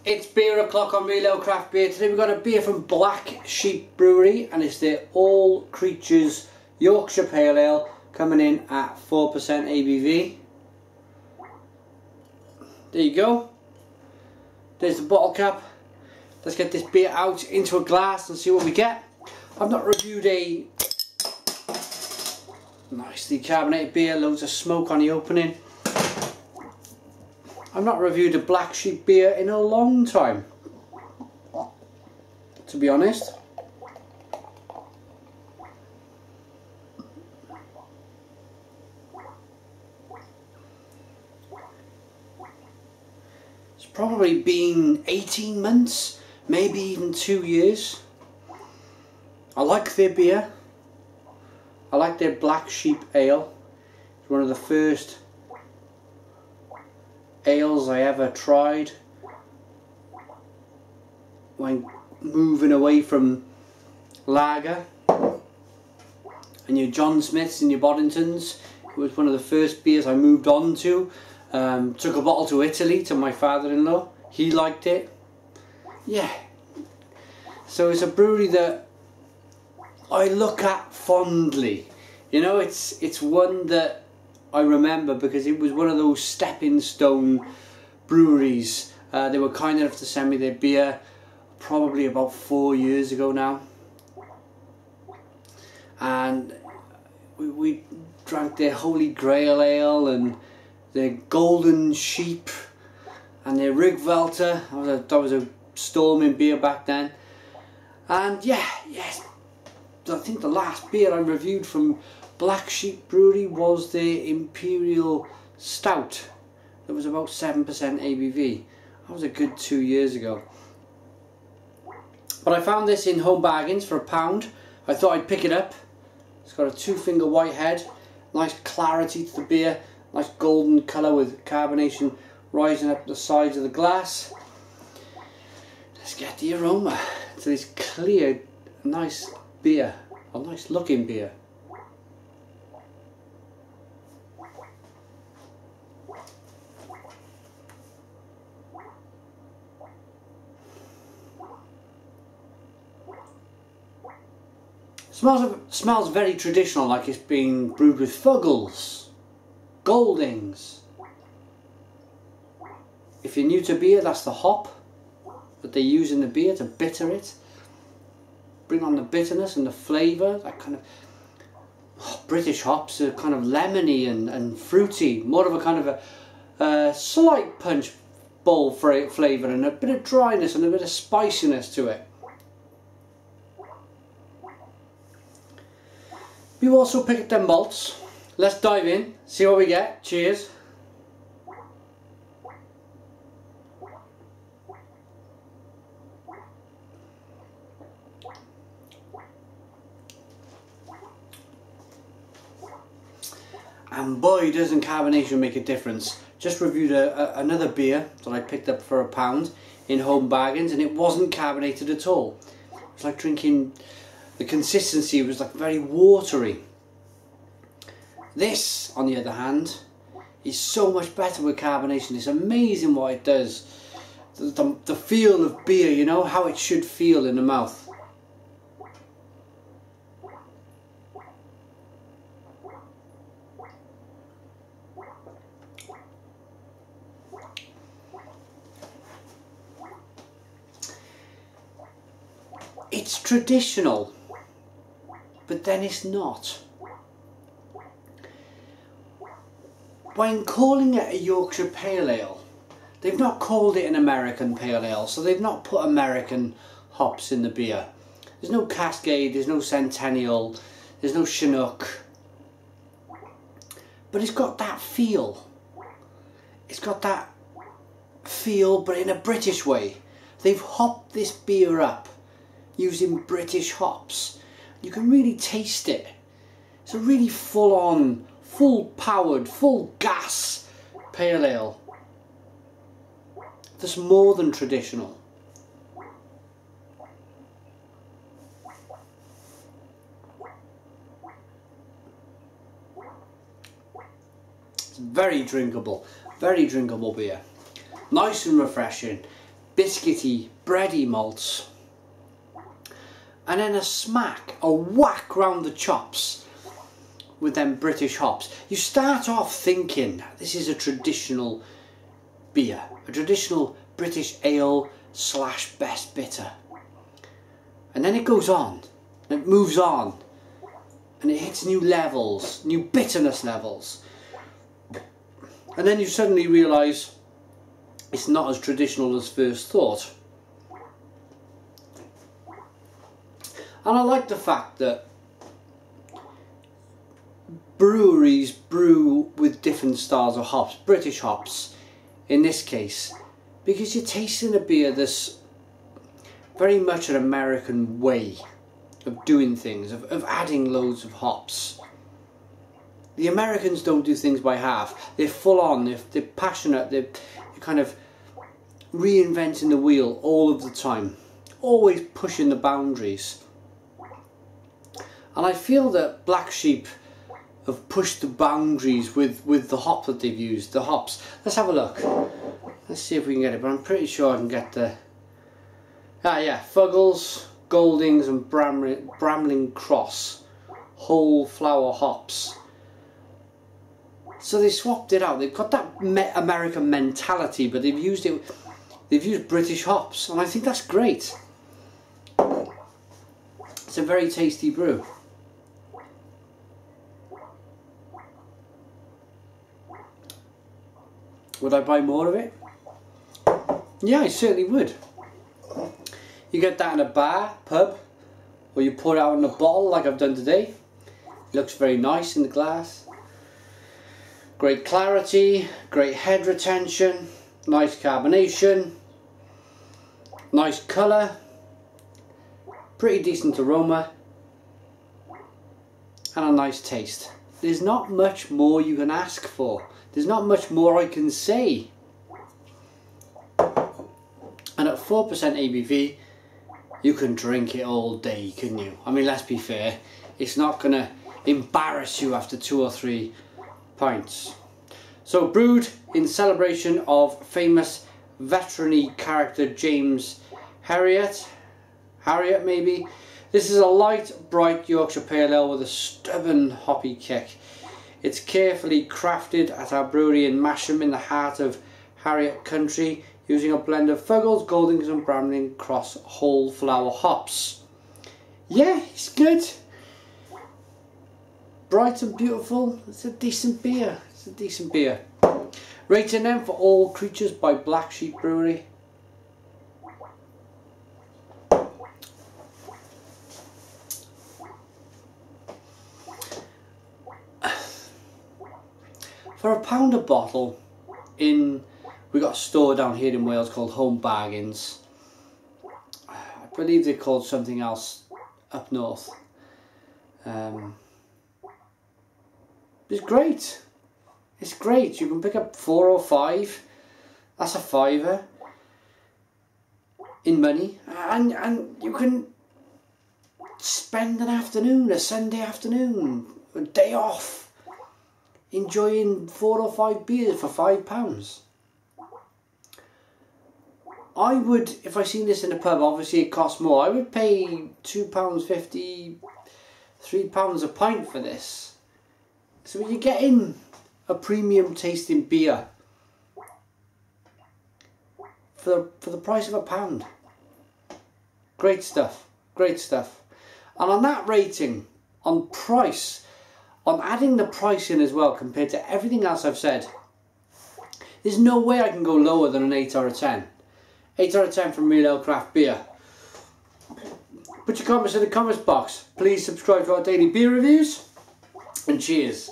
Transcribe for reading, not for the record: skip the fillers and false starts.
It's beer o'clock on Real Ale Craft Beer. Today we've got a beer from Black Sheep Brewery and it's their All Creatures Yorkshire Pale Ale, coming in at 4% ABV. There you go. There's the bottle cap. Let's get this beer out into a glass and see what we get. I've not reviewed a nicely carbonated beer, loads of smoke on the opening. I've not reviewed a Black Sheep beer in a long time, to be honest. It's probably been 18 months, maybe even 2 years. I like their beer. I like their Black Sheep Ale. It's one of the first ales I ever tried when moving away from lager and your John Smiths and your Boddingtons. It was one of the first beers I moved on to. Took a bottle to Italy to my father-in-law. He liked it. Yeah, so it's a brewery that I look at fondly. You know, it's one that I remember because it was one of those stepping stone breweries. They were kind enough to send me their beer probably about 4 years ago now, and we drank their Holy Grail Ale and their Golden Sheep and their Rigvelter. That was a storming beer back then. And yes, I think the last beer I reviewed from Black Sheep Brewery was their Imperial Stout. That was about 7% ABV. That was a good 2 years ago. But I found this in Home Bargains for £1. I thought I'd pick it up. It's got a 2-finger white head, nice clarity to the beer, nice golden colour with carbonation rising up the sides of the glass. Let's get the aroma to this clear, nice beer, a nice looking beer. Smells very traditional, like it's been brewed with Fuggles, Goldings. If you're new to beer, that's the hop that they use in the beer to bitter it. Bring on the bitterness and the flavour, that kind of British hops are kind of lemony and fruity, more of a kind of a slight punch bowl flavour and a bit of dryness and a bit of spiciness to it. We've also picked them malts. Let's dive in, see what we get. Cheers. And boy, doesn't carbonation make a difference. Just reviewed another beer that I picked up for £1 in Home Bargains, and it wasn't carbonated at all. It was like drinking, the consistency was like very watery. This, on the other hand, is so much better with carbonation. It's amazing what it does. The feel of beer, you know, how it should feel in the mouth. It's traditional, but then it's not. When calling it a Yorkshire Pale Ale, they've not called it an American Pale Ale, so they've not put American hops in the beer. There's no Cascade, there's no Centennial, there's no Chinook. But it's got that feel. It's got that feel, but in a British way. They've hopped this beer up using British hops. You can really taste it. It's a really full-on, full-powered, full-gas pale ale that's more than traditional. It's very drinkable beer. Nice and refreshing. biscuity, bready malts. And then a whack round the chops with them British hops. You start off thinking this is a traditional beer, a traditional British ale / best bitter. And then it goes on, and it moves on, and it hits new levels, new bitterness levels. And then you suddenly realise it's not as traditional as first thought. And I like the fact that breweries brew with different styles of hops, British hops in this case, because you're tasting a beer that's very much an American way of doing things, of adding loads of hops. The Americans don't do things by half. They're full on, they're passionate, they're kind of reinventing the wheel all of the time, always pushing the boundaries. And I feel that Black Sheep have pushed the boundaries with the hop that they've used, the hops. Let's have a look. Let's see if we can get it, but I'm pretty sure I can get the... Ah yeah, Fuggles, Goldings and Bramling Cross whole flower hops. So they swapped it out. They've got that American mentality, but they've used British hops, and I think that's great. It's a very tasty brew. Would I buy more of it? Yeah, I certainly would. You get that in a bar, pub, or you pour it out in a bottle like I've done today. It looks very nice in the glass. Great clarity, great head retention, nice carbonation, nice colour, pretty decent aroma, and a nice taste. There's not much more you can ask for. There's not much more I can say. And at 4% ABV, you can drink it all day, can you? I mean, let's be fair, it's not going to embarrass you after 2 or 3 pints. So brewed in celebration of famous veterinary character James Harriet maybe. This is a light, bright Yorkshire Pale Ale with a stubborn hoppy kick. It's carefully crafted at our brewery in Masham in the heart of Harriet country, using a blend of Fuggles, Goldings and Bramling Cross whole flower hops. Yeah, it's good. Bright and beautiful. It's a decent beer. It's a decent beer. Rating them for all creatures by Black Sheep Brewery. For £1 a bottle, we got a store down here in Wales called Home Bargains. I believe they're called something else up north. It's great. It's great. You can pick up 4 or 5. That's a £5 in money, and you can spend an afternoon, a Sunday afternoon, a day off, enjoying 4 or 5 beers for £5. I would, if I seen this in a pub, obviously it costs more, I would pay £2.50, £3 a pint for this. So you're getting a premium tasting beer for the price of £1. Great stuff, great stuff. And on that rating, on price, on adding the price in as well compared to everything else I've said, there's no way I can go lower than an 8 out of 10. 8 out of 10 from Real Ale Craft Beer. Put your comments in the comments box. Please subscribe to our daily beer reviews, and cheers.